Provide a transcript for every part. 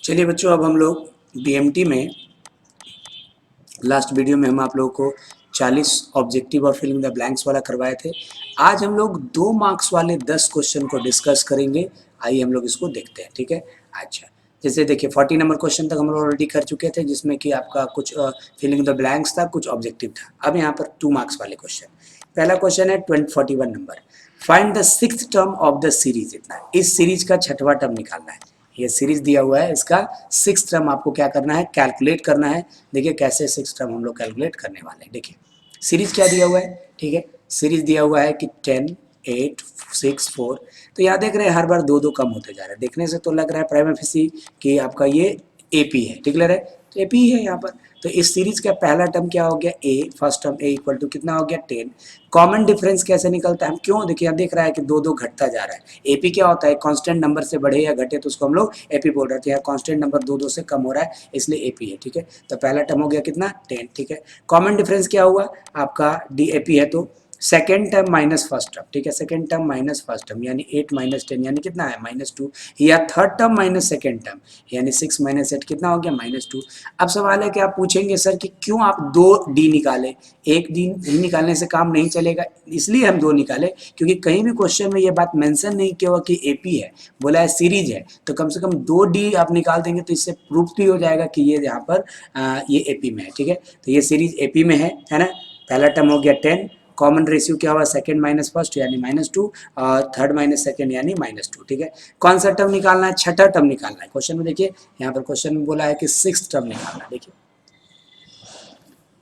चलिए बच्चों, अब हम लोग बीएमटी में लास्ट वीडियो में हम आप लोगों को 40 ऑब्जेक्टिव और फिलिंग द ब्लैंक्स वाला करवाए थे। आज हम लोग 2 मार्क्स वाले 10 क्वेश्चन को डिस्कस करेंगे। आइए हम लोग इसको देखते हैं, ठीक है। अच्छा, जैसे देखिए 40 नंबर क्वेश्चन तक हम लोग ऑलरेडी कर चुके थे, जिसमें कि आपका कुछ फिलिंग द ब्लैंक्स था, कुछ ऑब्जेक्टिव था। अब यहाँ पर 2 मार्क्स वाले क्वेश्चन। पहला क्वेश्चन है 41 number, find the 6th term of the series. इतना इस सीरीज का 6वां टर्म निकालना है। ये सीरीज दिया हुआ है, इसका 6th टर्म आपको क्या करना है, कैलकुलेट करना है। देखिए कैसे 6th टर्म हम लोग कैलकुलेट करने वाले हैं। देखिए सीरीज क्या दिया हुआ है, ठीक है। सीरीज दिया हुआ है कि 10, 8, 6, 4। तो यहाँ देख रहे हैं हर बार 2-2 कम होते जा रहे हैं। देखने से तो लग रहा है प्राइम एफिसी कि आपका ये एपी है, ठीक है। तो एपी है यहाँ पर। तो इस सीरीज का पहला टर्म क्या हो गया, a. First term a equal to कितना हो गया, 10। कॉमन डिफरेंस कैसे निकलता है, हम क्यों देखिए यहाँ देख रहा है कि 2-2 घटता जा रहा है। एपी क्या होता है, कांस्टेंट नंबर से बढ़े या घटे तो उसको हम लोग एपी बोल रहे थे। यहाँ कांस्टेंट नंबर 2-2 से कम हो रहा है, इसलिए एपी है, ठीक है। तो पहला टर्म हो गया कितना, 10, ठीक है। कॉमन डिफरेंस क्या हुआ आपका, डी एपी है तो second term minus first term, ठीक है। Second term minus first term यानी 8 माइनस 10 यानी कितना है, -2। या third term minus second term यानी 6 माइनस 8 कितना हो गया, -2। अब सवाल है कि आप पूछेंगे सर कि क्यों आप 2 डी निकाले, एक डी निकालने से काम नहीं चलेगा। इसलिए हम 2 निकाले क्योंकि कहीं भी क्वेश्चन में ये बात मेंशन नहीं किया हुआ कि एपी है, बोला है सीरीज है। तो कम से कम 2 डी आप निकाल देंगे तो इससे प्रूफ भी हो जाएगा कि ये यहाँ पर ये एपी में है, ठीक है। तो ये सीरीज एपी में है ना। पहला टर्म हो गया 10, कॉमन रेशियो क्या हुआ, सेकंड माइनस फर्स्ट यानी -2 और थर्ड माइनस सेकंड यानी -2, ठीक है। कौन सा टर्म निकालना है, 6ठा टर्म निकालना है। क्वेश्चन में देखिए यहाँ पर क्वेश्चन में बोला है कि 6th टर्म निकालना है। देखिए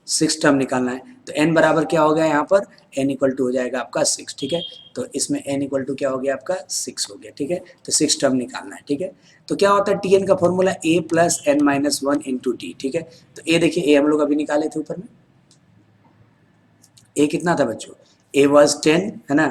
6 टर्म निकालना है तो n बराबर क्या हो गया यहाँ पर, n इक्वल टू हो जाएगा आपका 6, ठीक है। तो इसमें n इक्वल टू क्या हो गया आपका 6 हो गया, ठीक है। तो 6 टर्म निकालना है, ठीक है। तो क्या होता है, tn का formula a plus n minus 1 into T, ठीक है। तो a देखिए, a हम लोग अभी निकाले थे ऊपर में, a कितना था बच्चों, a वॉज 10 है ना,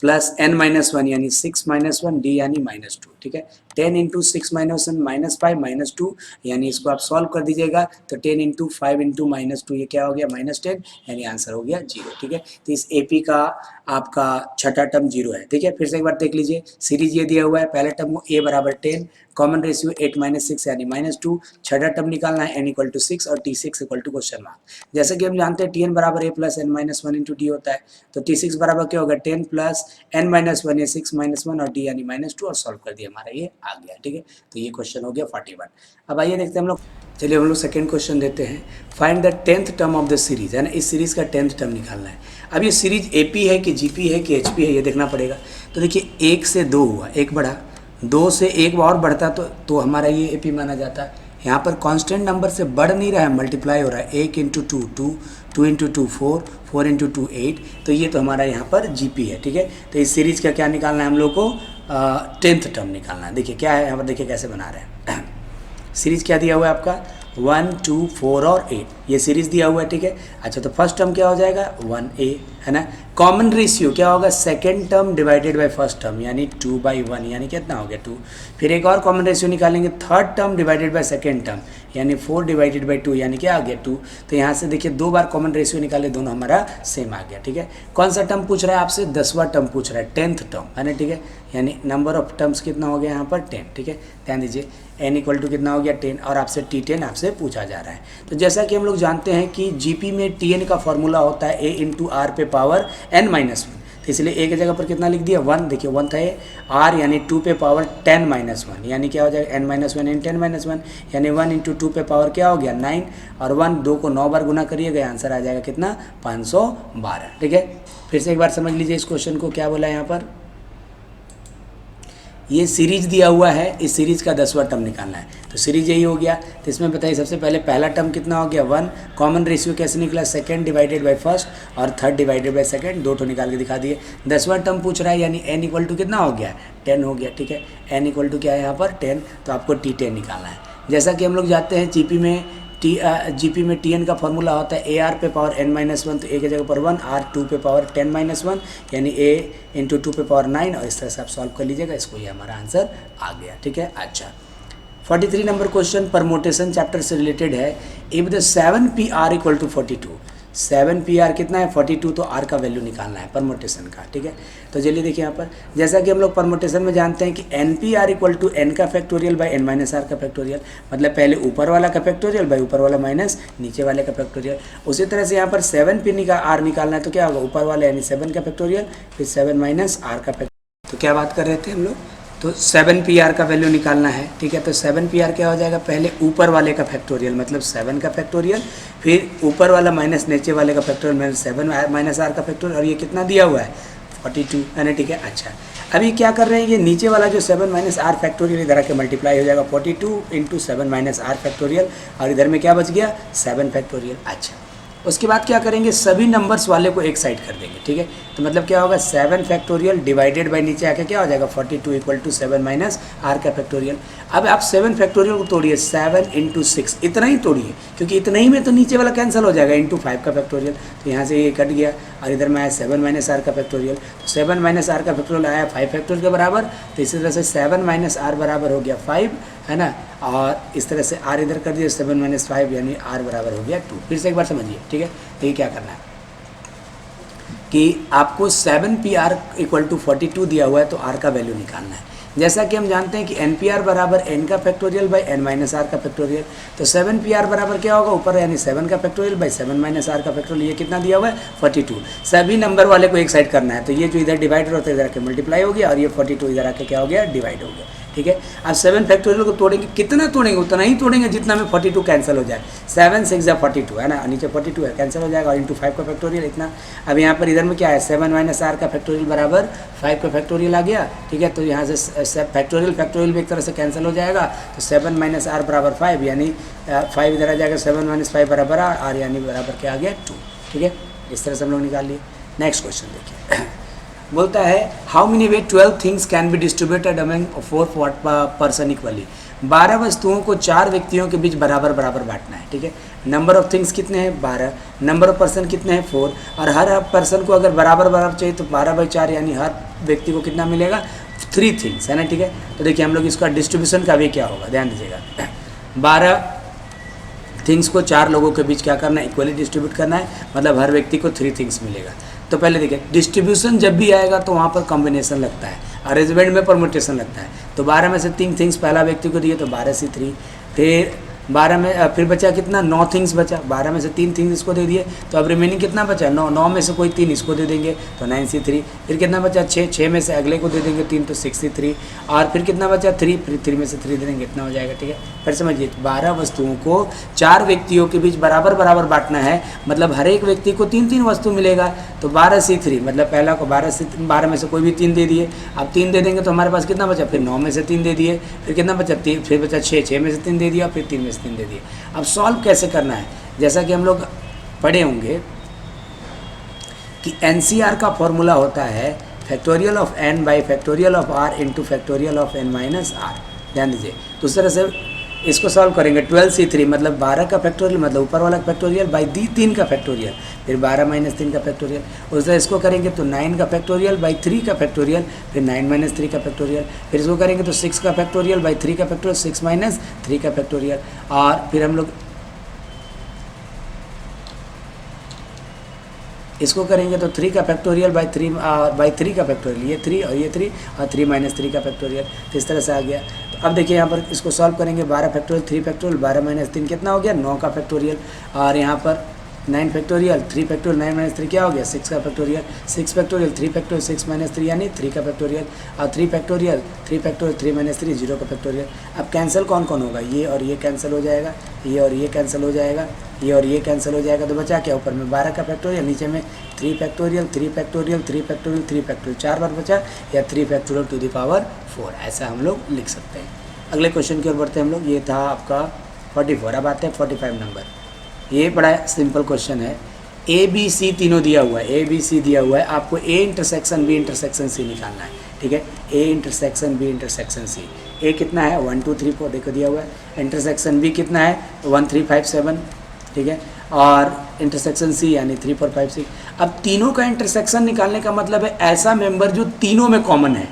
प्लस n माइनस 1 यानी 6 माइनस 1 d यानी -2, ठीक है। 10 इंटू 6 माइनस 1 -5 -2 यानी इसको आप सॉल्व कर दीजिएगा तो 10 इंटू 5 इंटू -2 ये क्या हो गया, -10 यानी आंसर हो गया 0, ठीक है। तो इस एपी का आपका 6ठा टर्म 0 है, ठीक है। फिर से एक बार देख लीजिए, सीरीज ये दिया हुआ है, पहले टर्म को a बराबर 10, कॉमन रेशियो 8 माइनस 6 यानी -2, 6ठा टर्म निकालना है n इक्वल टू 6 और t6 equal to question mark. जैसे कि हम जानते हैं tn बराबर a plus n minus 1 into D होता है, तो t6 बराबर क्या होगा, 10 प्लस n माइनस 1 या 6 माइनस 1 और d यानी -2 और सॉल्व कर दिया, हमारा ये आ गया, ठीक है। तो ये क्वेश्चन हो गया 41। अब आइए देखते हैं हम लोग, चलिए हम लोग सेकंड क्वेश्चन देते हैं। Find the 10th term of the series, है ना। इस सीरीज का 10th टर्म निकालना है। अब ये सीरीज एपी है कि जीपी है कि एचपी है, ये देखना पड़ेगा। तो देखिए 1 से 2 हुआ, 1 बढ़ा, 2 से 1 और बढ़ता तो हमारा ये एपी माना जाता है। यहाँ पर कांस्टेंट नंबर से बढ़ नहीं रहा है, मल्टीप्लाई हो रहा है। 1 इंटू 2 2, 2 इंटू 2 4, 4 इंटू 2 8, तो ये तो हमारा यहाँ पर जीपी है, ठीक है। तो इस सीरीज का क्या निकालना है हम लोग को, 10th टर्म निकालना है। देखिए क्या है यहाँ पर, देखिए कैसे बना रहे हैं। सीरीज क्या दिया हुआ है आपका, 1, 2, 4 और 8, ये सीरीज दिया हुआ है, ठीक है। अच्छा तो फर्स्ट टर्म क्या हो जाएगा, 1a, है ना। कॉमन रेशियो क्या होगा, second term divided by first term यानी 2/1 यानी कितना हो गया 2। फिर एक और कॉमन रेशियो निकालेंगे, third term divided by second term यानी 4 डिवाइडेड बाय 2 यानी क्या आ गया 2। तो यहाँ से देखिए 2 बार कॉमन रेशियो निकाले, दोनों हमारा सेम आ गया, ठीक है। कौन सा टर्म पूछ रहा है आपसे, 10वां टर्म पूछ रहा है, 10th टर्म, है ना, ठीक है। यानी नंबर ऑफ टर्म्स कितना हो गया यहाँ पर 10, ठीक है। ध्यान दीजिए n इक्वल टू कितना हो गया 10 और आपसे t10 आपसे पूछा जा रहा है। तो जैसा कि हम लोग जानते हैं कि जीपी में tn का फॉर्मूला होता है a इंटू आर पे पावर n माइनस 1, तो इसलिए a की जगह पर कितना लिख दिया 1, देखिए 1 था ये, r यानी 2 पे पावर 10 माइनस 1 यानी क्या हो जाएगा n माइनस 1 इन 10 माइनस 1 यानी 1 इंटू 2 पे पावर क्या हो गया 9 और 1 2 को 9 बार गुना करिएगा, आंसर आ जाएगा कितना 512, ठीक है। फिर से एक बार समझ लीजिए इस क्वेश्चन को, क्या बोला है यहाँ पर, ये सीरीज दिया हुआ है, इस सीरीज का 10वां टर्म निकालना है। तो सीरीज यही हो गया। तो इसमें बताइए सबसे पहले पहला टर्म कितना हो गया 1, कॉमन रेशियो कैसे निकला, सेकंड डिवाइडेड बाय फर्स्ट और थर्ड डिवाइडेड बाय सेकंड, 2 तो निकाल के दिखा दिए। 10वां टर्म पूछ रहा है यानी n इक्वल टू कितना हो गया 10 हो गया, ठीक है। n इक्वल टू क्या है यहाँ पर 10, तो आपको t10 निकालना है। जैसा कि हम लोग जाते हैं जीपी में tn का फॉर्मूला होता है ar पे पावर n माइनस 1, तो a की जगह पर 1, r 2 पे पावर 10 माइनस 1 यानी a इंटू 2 पे पावर 9 और इस तरह से आप सॉल्व कर लीजिएगा, इसको ये हमारा आंसर आ गया, ठीक है। अच्छा 43 नंबर क्वेश्चन परमोटेशन चैप्टर से रिलेटेड है। If the 7p r equal to 42, 7PR कितना है 42, तो R का वैल्यू निकालना है परमुटेशन का, ठीक है। तो चलिए देखिए यहाँ पर जैसा कि हम लोग परमुटेशन में जानते हैं कि NPR इक्वल टू N का factorial by N minus R का फैक्टोरियल, मतलब पहले ऊपर वाला का फैक्टोरियल बाई ऊपर वाला माइनस नीचे वाले का फैक्टोरियल। उसी तरह से यहाँ पर 7P का R निकालना है तो क्या होगा, ऊपर वाला यानी 7 का फैक्टोरियल फिर 7 माइनस R का फैक्टोरियल। तो क्या बात कर रहे थे हम लोग, तो 7PR का वैल्यू निकालना है, ठीक है। तो 7PR क्या हो जाएगा, पहले ऊपर वाले का फैक्टोरियल मतलब 7 का फैक्टोरियल, फिर ऊपर वाला माइनस नीचे वाले का फैक्टोरियल मतलब 7 माइनस R का फैक्टोरियल, और ये कितना दिया हुआ है 42 है ना, ठीक है। अच्छा अभी क्या कर रहे हैं, ये नीचे वाला जो 7 माइनस R फैक्टोरियल इधर आके मल्टीप्लाई हो जाएगा 42 इंटू 7 माइनस R फैक्टोरियल, और इधर में क्या बच गया 7 फैक्टोरियल। अच्छा उसके बाद क्या करेंगे, सभी नंबर्स वाले को एक साइड कर देंगे, ठीक है। तो मतलब क्या होगा 7 फैक्टोरियल डिवाइडेड बाई नीचे आके क्या हो जाएगा 42 इक्वल टू 7 माइनस R का फैक्टोरियल। अब आप 7 फैक्टोरियल को तोड़िए 7 इंटू 6, इतना ही तोड़िए क्योंकि इतना ही में तो नीचे वाला कैंसिल हो जाएगा, इंटू 5 का फैक्टोरियल, तो यहाँ से ये कट गया और इधर में आया 7 माइनस R का फैक्टोरियल। तो 7 माइनस R का फैक्टोरियल आया 5 फैक्टोरियल के बराबर, तो इसी तरह से 7 माइनस R बराबर हो गया 5 है ना, और इस तरह से R इधर कर दिया 7 माइनस 5 यानी R बराबर हो गया 2। फिर से एक बार समझिए, ठीक है। तो ये क्या करना है कि आपको 7PR इक्वल टू 42 दिया हुआ है तो R का वैल्यू निकालना है। जैसा कि हम जानते हैं कि NPR बराबर N का factorial by N minus R का फैक्टोरियल, तो 7PR बराबर क्या होगा, ऊपर यानी 7 का फैक्टोरियल बाई 7 माइनस R का फैक्टोरियल, ये कितना दिया हुआ है 42। सभी नंबर वाले को एक साइड करना है, तो ये जो इधर डिवाइडर होता है इधर आके मल्टीप्लाई हो गया और ये 42 इधर आके क्या हो गया डिवाइड हो गया, ठीक है। अब 7 फैक्टोरियल को तोड़ेंगे, कितना तोड़ेंगे उतना ही तोड़ेंगे जितना में 42 कैंसिल हो जाए, 7 6 या 42 है ना, नीचे 42 है कैंसिल हो जाएगा, और इंटू 5 का फैक्टोरियल इतना। अब यहाँ पर इधर में क्या है 7 माइनस R का फैक्टोरियल बराबर 5 का फैक्टोरियल आ गया, ठीक है। तो यहाँ से फैक्टोरियल भी एक तरह से कैंसिल हो जाएगा, तो 7 माइनस R बराबर 5 यानी 5 इधर आ जाएगा, 7 माइनस 5 बराबर R यानी बराबर क्या आ गया 2, ठीक है। इस तरह से हम लोग निकाल लिए। नेक्स्ट क्वेश्चन देखिए बोलता है how many way 12 things can be distributed among 4 person equally. 12 वस्तुओं को 4 व्यक्तियों के बीच बराबर बराबर बांटना है, ठीक है। नंबर ऑफ थिंग्स कितने हैं 12, नंबर ऑफ पर्सन कितने हैं 4, और हर पर्सन को अगर बराबर बराबर चाहिए तो 12/4 यानी हर व्यक्ति को कितना मिलेगा 3 थिंग्स है ना, ठीक है। तो देखिए हम लोग इसका डिस्ट्रीब्यूशन का वे क्या होगा ध्यान दीजिएगा। 12 थिंग्स को 4 लोगों के बीच क्या करना है इक्वली डिस्ट्रीब्यूट करना है, मतलब हर व्यक्ति को 3 थिंग्स मिलेगा। तो पहले देखिए डिस्ट्रीब्यूशन जब भी आएगा तो वहाँ पर कॉम्बिनेशन लगता है, अरेंजमेंट में परमुटेशन लगता है। तो 12 में से 3 थिंग्स पहला व्यक्ति को दिए तो 12 से 3, फिर 12 में फिर बचा कितना 9 थिंग्स बचा, 12 में से 3 थिंग्स इसको दे दिए, तो अब रिमेनिंग कितना बचा 9 में से कोई 3 इसको दे देंगे तो 9 से 3, फिर कितना बचा 6 में से अगले को दे देंगे 3 तो 6 से 3, और फिर कितना बचा 3, फिर 3 में से 3 दे देंगे इतना हो जाएगा, ठीक है। फिर समझिए 12 वस्तुओं को 4 व्यक्तियों के बीच बराबर बराबर बांटना है, मतलब हर एक व्यक्ति को 3 वस्तु मिलेगा। तो 12 से 3 मतलब पहला को 12 में से कोई भी 3 दे दिए, अब 3 दे देंगे तो हमारे पास कितना बचा, फिर 9 में से 3 दे दिए, फिर कितना बचा 3, फिर बचा 6 में से 3 दे दिया, फिर 3 में से 3 दे दिए। अब सॉल्व कैसे करना है, जैसा कि हम लोग पढ़े होंगे कि NCR का फॉर्मूला होता है factorial of n by factorial of r into factorial of n minus r। ध्यान दीजिए तो उस तरह से इसको सॉल्व करेंगे 12C3 मतलब 12 का फैक्टोरियल मतलब ऊपर वाला का फैक्टोरियल बाई 3 का फैक्टोरियल, फिर 12 माइनस 3 का फैक्टोरियल। उस तरह इसको करेंगे तो 9 का फैक्टोरियल बाई 3 का फैक्टोरियल, फिर 9 माइनस 3 का फैक्टोरियल, फिर इसको करेंगे तो 6 का फैक्टोरियल बाई 3 का फैक्टोरियल 6 माइनस 3 का फैक्टोरियल, और फिर हम लोग इसको करेंगे तो 3 का फैक्टोरियल बाई 3 का फैक्टोरियल, ये 3 और ये 3 और 3 माइनस 3 का फैक्टोरियल, तो इस तरह से आ गया। तो अब देखिए यहाँ पर इसको सॉल्व करेंगे 12 फैक्टोरियल 3 फैक्टोरियल 12 माइनस 3 कितना हो गया 9 का फैक्टोरियल, और यहाँ पर 9 फैक्टोरियल 3 फैक्टोरियल 9 माइनस 3 क्या हो गया 6 का फैक्टोरियल, 6 फैक्टोरियल 3 फैक्टोरियल 6 माइनस 3 यानी 3 का फैक्टोरियल, और 3 फैक्टोरियल 3 माइनस 3 0 का फैक्टोरियल। अब कैंसिल कौन कौन होगा, ये और ये कैंसिल हो जाएगा, ये और ये कैंसिल हो जाएगा, ये और ये कैंसिल हो जाएगा, तो बचा क्या ऊपर में 12 का फैक्टोरियल, नीचे में 3 फैक्टोरियल 3 फैक्टोरियल 3 फैक्टोरियल 3 फैक्टोरियल 4 बार बचा, या 3 फैक्टोरियल टू द पावर 4, ऐसा हम लोग लिख सकते हैं। अगले क्वेश्चन की ओर बढ़ते हैं हम लोग, ये था आपका 44। अब आते हैं 45 नंबर। ये बड़ा सिंपल क्वेश्चन है, ABC तीनों दिया हुआ है, ABC दिया हुआ है, आपको A intersection B intersection C निकालना है, ठीक है। A intersection B intersection C, A कितना है 1 2 3 4 देखो दिया हुआ है, इंटरसेक्शन B कितना है 1 3 5 7, ठीक है, और इंटरसेक्शन C यानी 3 4 5 6। अब तीनों का इंटरसेक्शन निकालने का मतलब है ऐसा मेंबर जो तीनों में कॉमन है,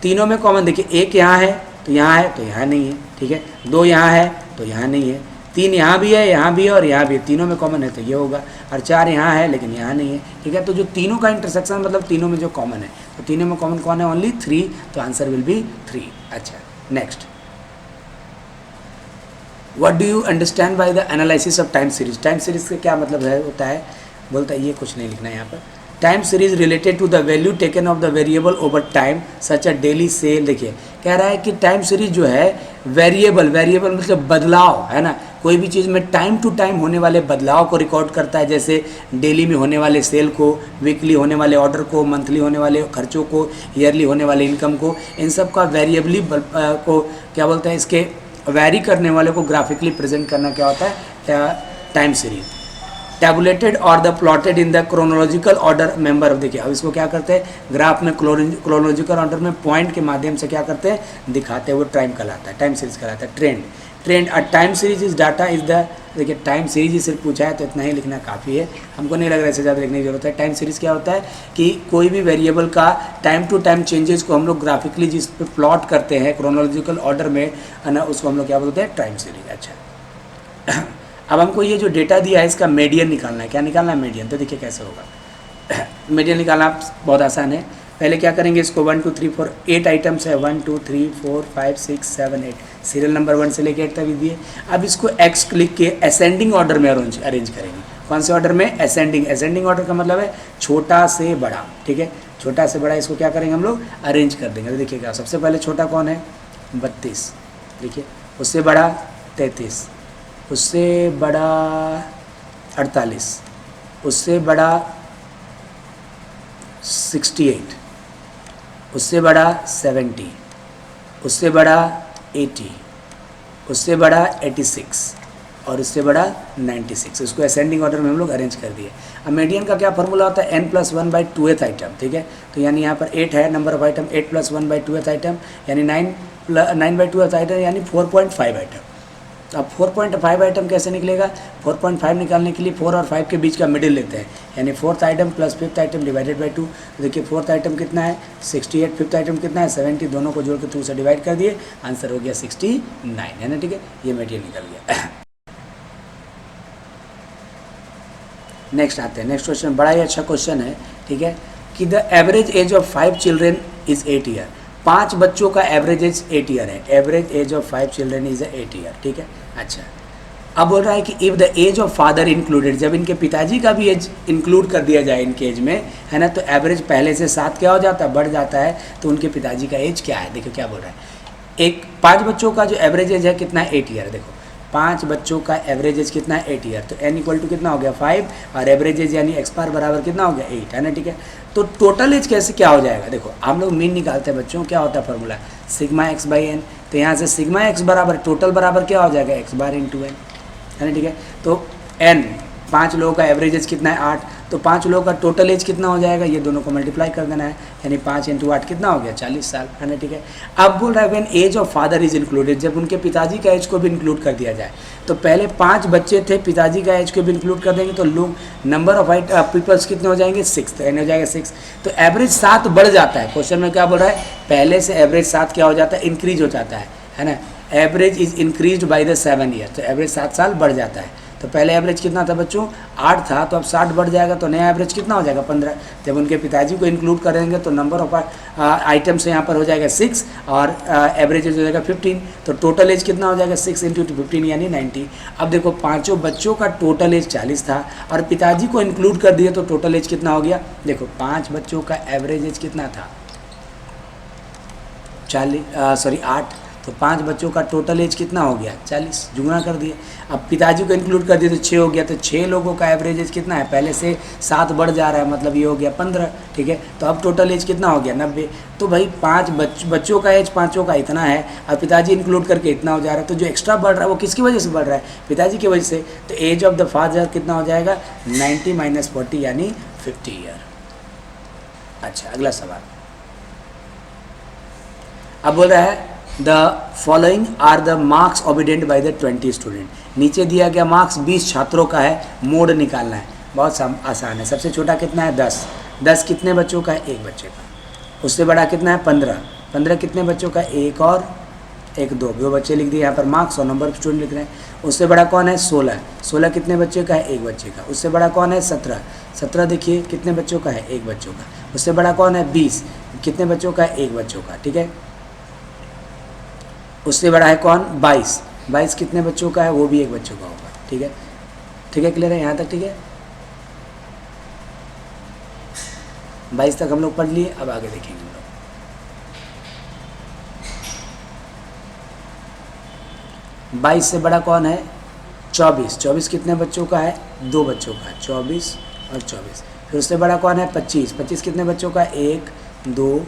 तीनों में कॉमन देखिए, एक यहाँ है तो यहाँ है तो यहाँ नहीं है, ठीक है, 2 यहाँ है तो यहाँ नहीं है, 3 यहाँ भी है, यहाँ भी है और यहाँ भी है, तीनों में कॉमन है तो ये होगा, और 4 यहाँ है लेकिन यहाँ नहीं है, ठीक है। तो जो तीनों का इंटरसेक्शन मतलब तीनों में जो कॉमन है, तो तीनों में कॉमन कौन है, ओनली 3, तो आंसर विल बी 3। अच्छा next, what do you understand by the analysis of time series. Time series का क्या मतलब है होता है, बोलता है ये कुछ नहीं लिखना है यहाँ पर। Time series related to the value taken of the variable over time such a daily sale. देखिए कह रहा है कि टाइम सीरीज जो है वेरिएबल, वेरिएबल मतलब बदलाव है ना, कोई भी चीज़ में टाइम टू टाइम होने वाले बदलाव को रिकॉर्ड करता है, जैसे डेली में होने वाले सेल को, वीकली होने वाले ऑर्डर को, मंथली होने वाले खर्चों को, ईयरली होने वाले इनकम को, इन सब का वेरिएबली को क्या बोलते हैं, इसके वैरी करने वाले को ग्राफिकली प्रेजेंट करना क्या होता है, टाइम सीरीज। टैबुलेटेड और the plotted in the chronological order member. देखिए अब इसको क्या करते हैं, ग्राफ में क्रोनोलॉजिकल ऑर्डर में पॉइंट के माध्यम से क्या करते हैं, दिखाते हैं, वो टाइम कहलाता है, टाइम सीरीज कहलाता है। Trend, trend a time series is data is the, देखिए टाइम सीरीज ही सिर्फ पूछा है तो इतना ही लिखना काफ़ी है, हमको नहीं लग रहा है इससे ज़्यादा लिखने की जरूरत है। टाइम सीरीज क्या होता है कि कोई भी वेरिएबल का टाइम टू टाइम चेंजेस को हम लोग ग्राफिकली जिस पे प्लॉट करते हैं क्रोनोलॉजिकल ऑर्डर में है ना, उसको हम लोग क्या बोलते हैं, टाइम सीरीज। अच्छा अब हमको ये जो डेटा दिया है इसका मीडियन निकालना है। क्या निकालना है, मीडियन। तो देखिए कैसे होगा, मीडियन निकालना बहुत आसान है। पहले क्या करेंगे, इसको 1 2 3 4 8 आइटम्स है, 1 2 3 4 5 6 7 8, सीरियल नंबर 1 से लेकर 8 तक दिए। अब इसको एक्स क्लिक के असेंडिंग ऑर्डर में अरेंज करेंगे। कौन से ऑर्डर में, असेंडिंग। असेंडिंग ऑर्डर का मतलब है छोटा से बड़ा, ठीक है, छोटा से बड़ा इसको क्या करेंगे हम लोग, अरेंज कर देंगे। तो देखिए क्या, सबसे पहले छोटा कौन है, 32, देखिए, उससे बड़ा 33, उससे बड़ा 48, उससे बड़ा 68, उससे बड़ा 70, उससे बड़ा 80, उससे बड़ा 86 और उससे बड़ा 96। इसको असेंडिंग ऑर्डर में हम लोग अरेंज कर दिए। अब मीडियन का क्या फॉर्मूला होता है, n+1/2th आइटम, ठीक है। तो यानी यहाँ पर 8 है number of item, 8+1/2th item यानी 9/2th आइटम यानी 4.5 आइटम। तो अब 4.5 आइटम कैसे निकलेगा, 4.5 निकालने के लिए 4 और 5 के बीच का मिडिल लेते हैं, यानी 4th item plus 5th item divided by 2। तो देखिए 4th आइटम कितना है 68, 5th आइटम कितना है 70, दोनों को जोड़ के 2 से डिवाइड कर दिए, आंसर हो गया 69, है ना, ठीक है, ये मेटेरियल निकल गया। नेक्स्ट आते हैं, नेक्स्ट क्वेश्चन बड़ा ही अच्छा क्वेश्चन है, ठीक है, कि the average age of 5 children is 8 year. 5 बच्चों का एवरेज एज 8 ईयर है, average age of 5 children is 8 year, ठीक है। अच्छा अब बोल रहा है कि if the age of father included, जब इनके पिताजी का भी एज इंक्लूड कर दिया जाए इनके एज में, है ना, तो एवरेज पहले से 7 क्या हो जाता है, बढ़ जाता है, तो उनके पिताजी का एज क्या है, देखो क्या बोल रहा है। 5 बच्चों का जो एवरेज एज है कितना है, 8 ईयर। देखो 5 बच्चों का एवरेज एज कितना है, 8 ईयर, तो n इक्वल टू कितना हो गया 5 और एवरेज एज यानी x बार बराबर कितना हो गया 8, है ना, ठीक है। तो टोटल एज कैसे क्या हो जाएगा, देखो हम लोग मीन निकालते हैं बच्चों, क्या होता है फॉर्मूला, सिग्मा x/n। तो यहाँ से सिग्मा x बराबर टोटल बराबर क्या हो जाएगा, x बार इंटू n, है ना, ठीक है। तो n 5 लोगों का एवरेज एज कितना है 8, तो 5 लोगों का टोटल एज कितना हो जाएगा, ये दोनों को मल्टीप्लाई कर देना है, यानी 5 × 8 कितना हो गया 40 साल, है ना, ठीक है। अब बोल रहा है when age of father is included, जब उनके पिताजी का एज को भी इंक्लूड कर दिया जाए, तो पहले 5 बच्चे थे, पिताजी का एज को भी इंक्लूड कर देंगे तो लोग नंबर ऑफ पीपल्स कितने हो जाएंगे 6, तो एन हो जाएगा 6, तो एवरेज 7 बढ़ जाता है। क्वेश्चन में क्या बोल रहा है, पहले से एवरेज 7 क्या हो जाता है, इंक्रीज हो जाता है ना, average is increase by the 7 year, तो एवरेज 7 साल बढ़ जाता है। तो पहले एवरेज कितना था बच्चों 8 था, तो अब 60 बढ़ जाएगा, तो नया एवरेज कितना हो जाएगा 15। जब उनके पिताजी को इंक्लूड करेंगे तो नंबर ऑफ आइटम्स यहाँ पर हो जाएगा 6 और एवरेज हो जाएगा 15, तो टोटल एज कितना हो जाएगा 6 × 15 यानी 90। अब देखो 5 बच्चों का टोटल एज 40 था और पिताजी को इंक्लूड कर दिए तो टोटल एज कितना हो गया, देखो 5 बच्चों का एवरेज एज कितना था 8, तो 5 बच्चों का टोटल एज कितना हो गया 40, जुगना कर दिए। अब पिताजी को इंक्लूड कर दिए तो 6 हो गया, तो 6 लोगों का एवरेज एज कितना है, पहले से 7 बढ़ जा रहा है, मतलब ये हो गया 15, ठीक है। तो अब टोटल एज कितना हो गया 90। तो भाई 5 बच्चों का एज 5 का इतना है और पिताजी इंक्लूड करके इतना हो जा रहा है, तो जो एक्स्ट्रा बढ़ रहा है वो किसकी वजह से बढ़ रहा है, पिताजी की वजह से। तो एज ऑफ द फादर कितना हो जाएगा 90 - 40 यानी 50 ईयर। अच्छा अगला सवाल, अब बोल रहा है the following are the marks obtained by the 20 student. नीचे दिया गया मार्क्स 20 छात्रों का है, मोड निकालना है, बहुत आसान है। सबसे छोटा कितना है 10, 10 कितने बच्चों का है, एक बच्चे का। उससे बड़ा कितना है 15, 15 कितने बच्चों का, एक और 1 2 दो बच्चे लिख दिए यहाँ पर मार्क्स और नंबर ऑफ स्टूडेंट लिख रहे हैं। उससे बड़ा कौन है 16, 16 कितने बच्चे का है 1 बच्चे का। उससे बड़ा कौन है 17, 17 देखिए कितने बच्चों का है 1 बच्चों का। उससे बड़ा कौन है 20, कितने बच्चों का है 1 बच्चों का, ठीक है। उससे बड़ा है कौन 22, 22 कितने बच्चों का है वो भी 1 बच्चों का होगा, ठीक है। ठीक है, क्लियर है यहाँ तक, ठीक है। 22 तक हम लोग पढ़ लिए, अब आगे देखेंगे हम लोग। 22 से बड़ा कौन है 24, 24 कितने बच्चों का है 2 बच्चों का, 24 और 24। फिर उससे बड़ा कौन है 25, 25 कितने बच्चों का 1 2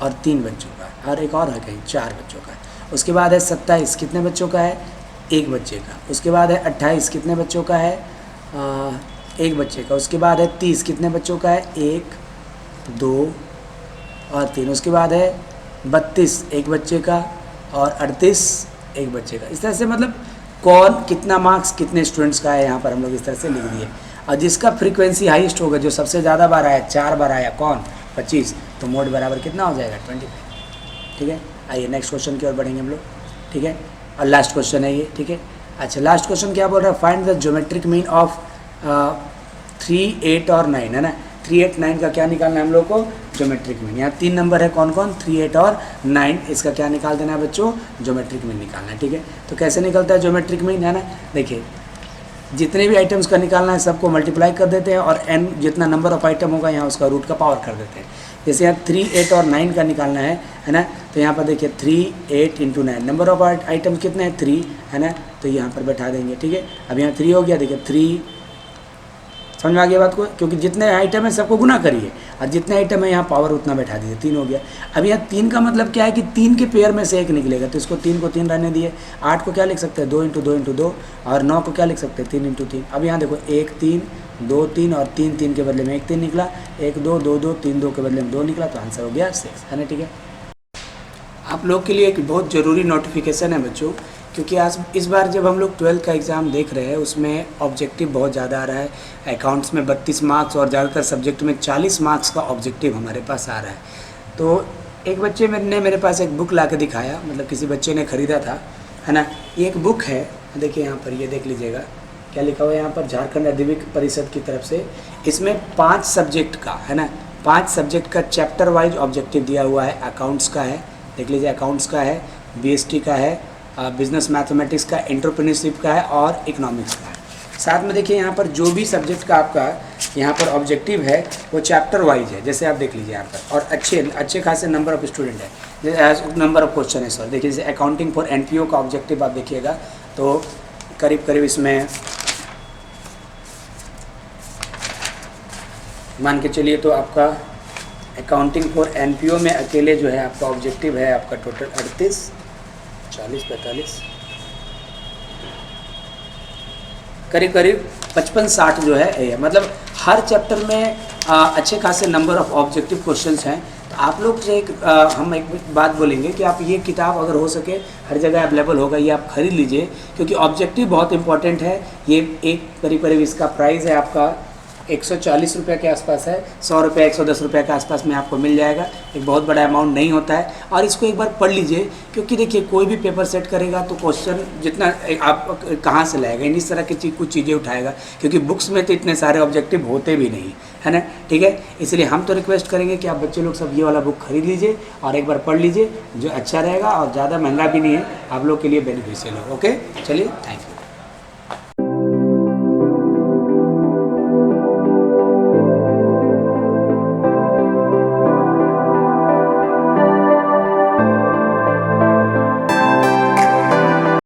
और 3 बच्चों का, और एक और है कहीं 4 बच्चों का। उसके बाद है 27 कितने बच्चों का है 1 बच्चे का। उसके बाद है 28 कितने बच्चों का है 1 बच्चे का। उसके बाद है 30 कितने बच्चों का है 1 2 और 3। उसके बाद है 32 1 बच्चे का और 38 1 बच्चे का। इस तरह से मतलब कौन कितना मार्क्स कितने स्टूडेंट्स का है यहाँ पर हम लोग इस तरह से लिख दिए। और जिसका फ्रीक्वेंसी हाईएस्ट होगा, जो सबसे ज़्यादा बार आया 4 बार आया कौन 25, तो मोड बराबर कितना हो जाएगा 25, ठीक है। आइए नेक्स्ट क्वेश्चन की ओर बढ़ेंगे हम लोग, ठीक है। और लास्ट क्वेश्चन है ये, ठीक है। अच्छा लास्ट क्वेश्चन क्या बोल रहा है, find the geometric mean of 3 8 और 9, है ना। 3 8 9 का क्या निकालना है हम लोग को ज्योमेट्रिक मीन। यहाँ 3 नंबर है कौन कौन 3 8 और 9, इसका क्या निकाल देना है बच्चों ज्योमेट्रिक मीन निकालना है, ठीक है। तो कैसे निकलता है ज्योमेट्रिक मीन, है ना। देखिए जितने भी आइटम्स का निकालना है सबको मल्टीप्लाई कर देते हैं और n जितना नंबर ऑफ आइटम होगा यहाँ उसका रूट का पावर कर देते हैं। जैसे यहाँ 3 8 और 9 का निकालना है ना। तो यहाँ पर देखिए 3 8 इंटू 9, नंबर ऑफ आइटम कितने हैं 3, है ना। तो यहाँ पर बैठा देंगे, ठीक है। अब यहाँ 3 हो गया, देखिए 3, समझ में आ गया बात को, क्योंकि जितने आइटम है सबको गुना करिए और जितने आइटम है यहाँ पावर उतना बैठा दीजिए, 3 हो गया। अब यहाँ 3 का मतलब क्या है कि 3 के पेयर में से एक निकलेगा, तो इसको 3 को 3 रहने दिए। 8 को क्या लिख सकते हैं 2 इंटू 2 इंटू 2, और 9 को क्या लिख सकते हैं 3 इंटू 3। अब यहाँ देखो 1 3 2 3 और 3 3 के बदले में 1 3 निकला, 1 2 2 2 3 2 के बदले में 2 निकला, तो आंसर हो गया 6, है ना, ठीक है। आप लोग के लिए एक बहुत ज़रूरी नोटिफिकेशन है बच्चों, क्योंकि आज इस बार जब हम लोग 12th का एग्ज़ाम देख रहे हैं उसमें ऑब्जेक्टिव बहुत ज़्यादा आ रहा है। अकाउंट्स में 32 मार्क्स और ज़्यादातर सब्जेक्ट में 40 मार्क्स का ऑब्जेक्टिव हमारे पास आ रहा है। तो एक बच्चे ने मेरे पास एक बुक ला के दिखाया, मतलब किसी बच्चे ने ख़रीदा था, है ना। ये एक बुक है, देखिए यहाँ पर, ये देख लीजिएगा क्या लिखा हुआ है यहाँ पर, झारखंड अधिविक परिषद की तरफ से। इसमें 5 सब्जेक्ट का, है ना, 5 सब्जेक्ट का चैप्टर वाइज ऑब्जेक्टिव दिया हुआ है। अकाउंट्स का है, देख लीजिए, अकाउंट्स का है, BST का है, बिजनेस मैथमेटिक्स का, एंटरप्रेन्योरशिप का है और इकोनॉमिक्स का है। साथ में देखिए यहाँ पर जो भी सब्जेक्ट का आपका यहाँ पर ऑब्जेक्टिव है वो चैप्टर वाइज है, जैसे आप देख लीजिए यहाँ पर, और अच्छे खासे नंबर ऑफ स्टूडेंट है, जैसे नंबर ऑफ क्वेश्चन है। सर देखिए, जैसे अकाउंटिंग फॉर NPO का ऑब्जेक्टिव आप देखिएगा तो करीब इसमें मान के चलिए तो आपका अकाउंटिंग फॉर NPO में अकेले जो है आपका ऑब्जेक्टिव है आपका टोटल 38 40 45 करीब 55-60 जो है, मतलब हर चैप्टर में अच्छे खासे नंबर ऑफ ऑब्जेक्टिव क्वेश्चंस हैं। तो आप लोग से हम एक बात बोलेंगे कि आप ये किताब अगर हो सके हर जगह अवेलेबल होगा, ये आप खरीद लीजिए, क्योंकि ऑब्जेक्टिव बहुत इंपॉर्टेंट है। ये एक करीब इसका प्राइस है आपका 140 रुपये के आसपास है, 100 रुपये 110 रुपये के आसपास में आपको मिल जाएगा। एक बहुत बड़ा अमाउंट नहीं होता है, और इसको एक बार पढ़ लीजिए, क्योंकि देखिए कोई भी पेपर सेट करेगा तो क्वेश्चन जितना आप कहाँ से लाएगा, इन इस तरह की कुछ चीज़ें उठाएगा, क्योंकि बुक्स में तो इतने सारे ऑब्जेक्टिव होते भी नहीं, है ना, ठीक है। इसलिए हम तो रिक्वेस्ट करेंगे कि आप बच्चे लोग सब ये वाला बुक खरीद लीजिए और एक बार पढ़ लीजिए, जो अच्छा रहेगा और ज़्यादा महंगा भी नहीं है, आप लोग के लिए बेनिफिशियल हो। ओके, चलिए, थैंक यू।